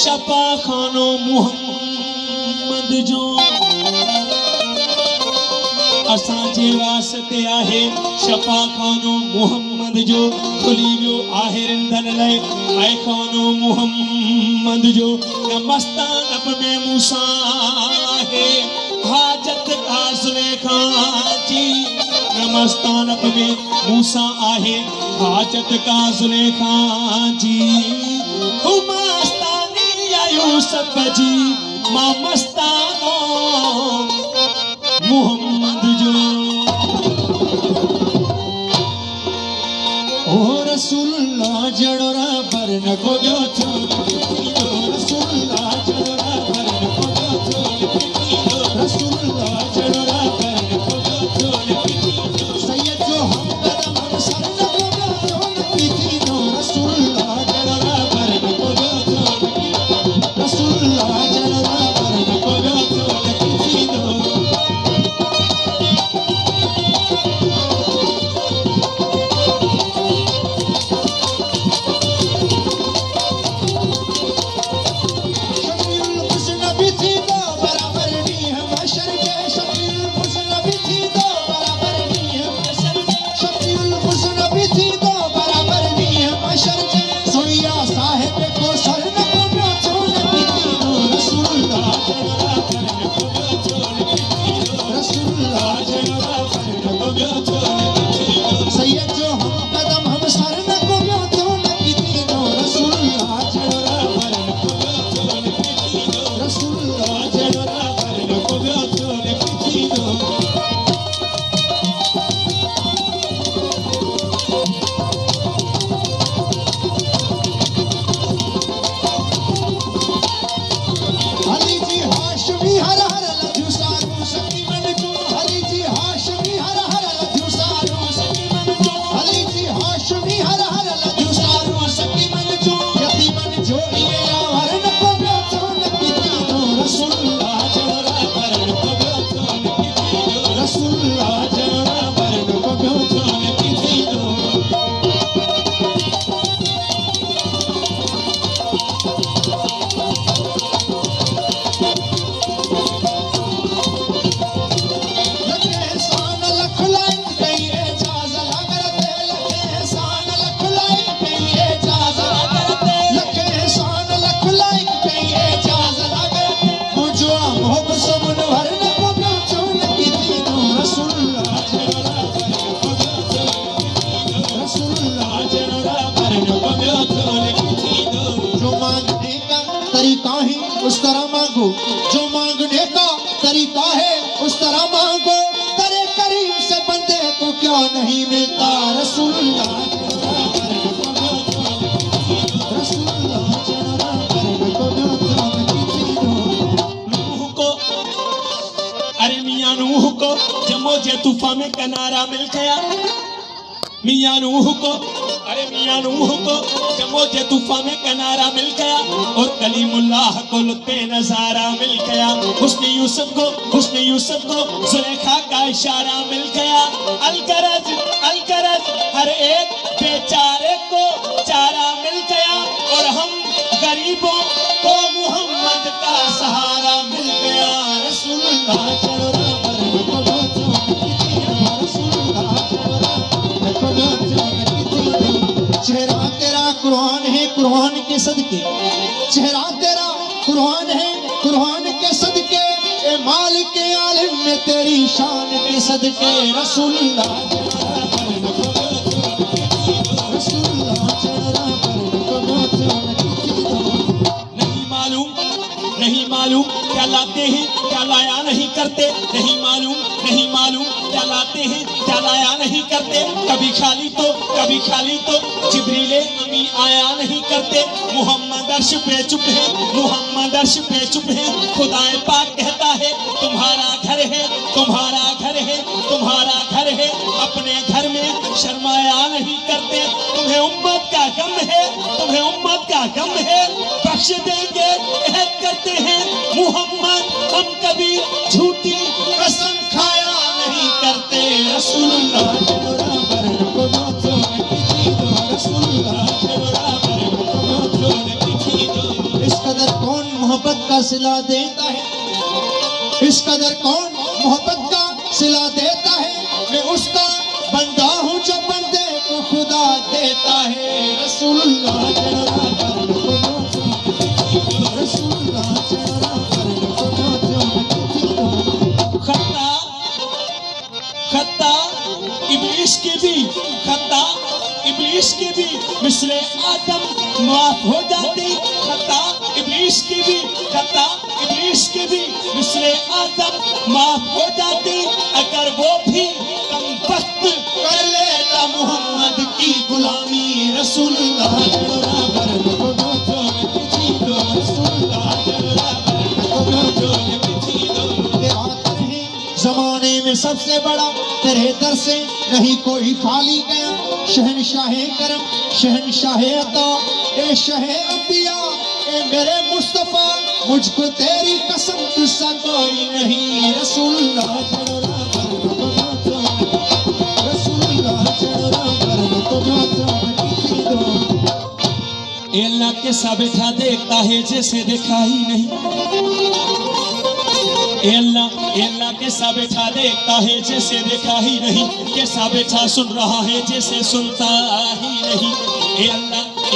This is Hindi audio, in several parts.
शफा खानो मुहम्मद जो असांजे वास्ते आहे शफा खानो मुहम्मद जो खुली वियो आहे रिंदन लाइ ऐं खानो मुहम्मद जो मस्तानब में मूसा आहे हाजत का ज़ुलेखा जी मस्तानब में मूसा आहे हाजत का ज़ुलेखा जी मस्तानी या यूसुफ जी मां मस्तानो मुहम्मद जो ओ रसूलुल्लाह जड़ोरा पर न को गयो छो रसूलुल्लाह जड़ोरा पर न को गयो छो रसूलुल्लाह जड़ोरा पर न को गयो छो सैयद जो हम कदम हम सर न को गयो छो की थी रसूलुल्लाह जड़ोरा पर न को गयो छो रसूलुल्लाह जड़ोरा पर न को गयो छो की थी उस तरह मांगो जो मांगने का तरीका है उस तरह मांगो तेरे करीम से बंदे को क्या नहीं मिलता रसूलुल्लाह नूह को अरे मियां नूह को जमो जे तूफान में किनारा मिल गया मियां नूह को अरे मियां नूह को जमो जे तूफान में किनारा मिल गया और कलीमुल्लाह को लुत्फ़े नज़ारा मिल गया हुस्न यूसुफ को ज़ुलेखा का इशारा मिल गया अलगरज हर एक बेचारे को चारा मिल गया और हम गरीबों को मोहम्मद का सहारा मिल गया रसूलुल्लाह जड़ोरा पर चेहरा तेरा कुरान है कुरान के सदके चेहरा तेरा कुरान है कुरान के सदके ए मालिक के आलिम में तेरी शान के सदके रसूलुल्लाह नहीं मालूम क्या लाते हैं क्या लाया नहीं करते नहीं मालूम क्या लाते हैं क्या लाया नहीं करते कभी खाली तो जिब्रीले अमी आया नहीं करते मोहम्मद अर्श पे चुप है खुदाए पाक कहता है तुम्हारा घर है अपने घर में शर्माया नहीं करते तुम्हें उम्मत का गम है बख्श देंगे अहद करते हैं मोहम्मद हम कभी झूठी कसम खाया नहीं करते रसूलुल्लाह इस कदर का सिला देता है। इस कदर कौन मोहब्बत का सिला देता है। मैं उसका बंदा हूँ जो बंदे को खुदा देता है। रसूलुल्लाह चढ़ा करन को जो रसूलुल्लाह चढ़ा करन को जो खता खता इब्लीस के भी खता इब्लीस की भी मिसले आदम माफ हो जाती। खता इब्लीस की भी खता इब्लीस की भी मिसले आदम माफ हो जाती अगर वो भी कम वक्त कर लेता मोहम्मद की गुलामी। रसूलुल्लाह चढ़ा करन को जो रसूलुल्लाह चढ़ा करन को जो जमाने में सबसे बड़ा तेरे दर से नहीं कोई खाली गया। शहनशाहे करम शहनशाहे अता ए शहे अंबिया ए मेरे मुस्तफा मुझको तेरी कसम तुझसा कोई नहीं। रसूलुल्लाह चढ़ा करन को रसूलुल्लाह चढ़ा करन को अल्लाह के सा बैठा देखता है जैसे देखा ही नहीं। अल्लाह के सा बैठा देखता है जैसे देखा ही नहीं। कैसा बैठा सुन रहा है जैसे सुनता ही नहीं।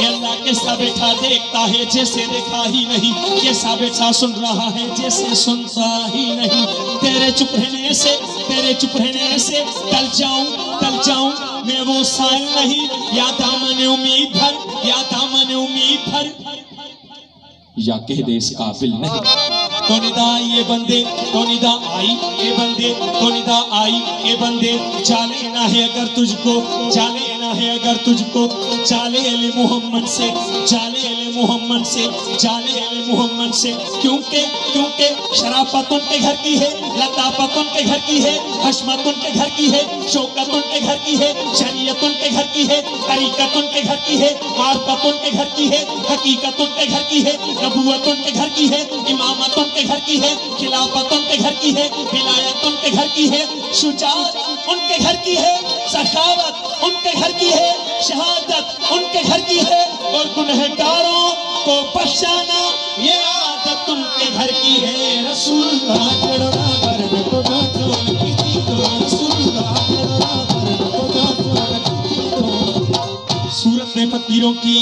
अल्लाह के सा बैठा देखता है जैसे देखा ही नहीं। कैसा बैठा सुन रहा है जैसे सुनता ही नहीं। तेरे चुप रहने से टल जाऊं मैं वो साल नहीं। या दामन उम्मीद भर या कह दे इस काबिल नहीं। तो निदा ये बंदे तो निदा आई ये बंदे जाने ना है अगर तुझको जाले मोहम्मद से क्योंकि शराफत उनके घर की है, लताफत उनके घर की है, हशमत उनके घर की है, शौकत उनके घर की है, शरीयत उनके घर की है, तरीकत उनके घर की है, मार्फत उनके घर की है, हकीकत उनके घर की है, नबूवत उनके घर की है, इमामत उनके घर की है, खिलाफत उनके घर की है, विलायत उनके घर की है, शुजाअत उनके घर की है, सखावत उनके घर की है, शहादत उनके घर की है और गुनहगारों को बख्शाना ये आदत उनके घर की है। रसूलुल्लाह चढ़ा करन को जो रसूलुल्लाह चढ़ा करन को सूरत में फकीरों की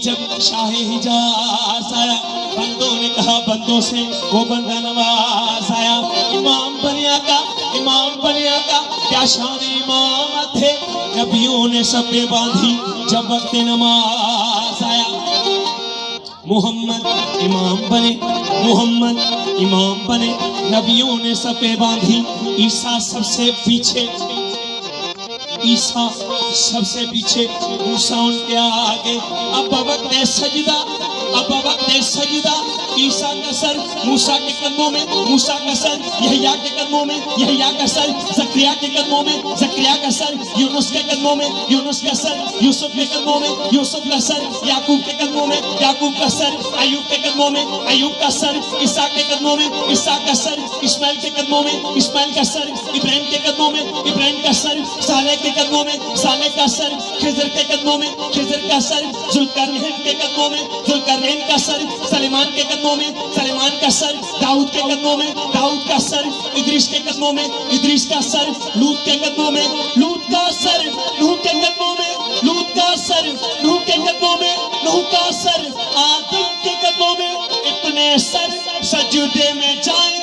जब शाहे हिजाज आया बंदों ने कहा बंदों से वो बंदा नवाज आया। इमाम बनिया का क्या शान इमाम थे। नबियों ने सपे बांधी जब वक्त नमाज आया। मोहम्मद इमाम बने नबियों ने सपे बांधी। ईसा सबसे पीछे मूसा उनके आगे। अब वक्त सजदा ईसा का सर मूसा के कदमों में, मूसा का सर यहया के कदमों में, यहया का सर जकरिया के कदमों में, जकरिया का सर यूनुस के कदमों में, यूनुस का सर यूसुफ के कदमों में, यूसुफ का सर याकूब के कदमों में, याकूब का सर अयूब के कदमों में, अयूब का सर ईसा के कदमों में, ईसा का सर इस्माइल के कदमों में, इस्माइल का सर इब्राहिम के कदमों में, इब्राहिम का सर सालेह के कदमों में, सालेह का सर खिजर के कदमों में, खिजर का सर जुल्करनैन के कदमों में, जुल्करनैन का सर सलेमान के कदमों में, सलेमान का सर दाऊद के कदमों में, दाऊद का सर इद्रीस के कदमों में, इद्रीस का सर लूत के कदमों में, लूत का सर नूह के कदमों में, लूत का सर नूह के कदमों में, नूह का सर आदम के कदमों में। इतने सर सजदे में जाए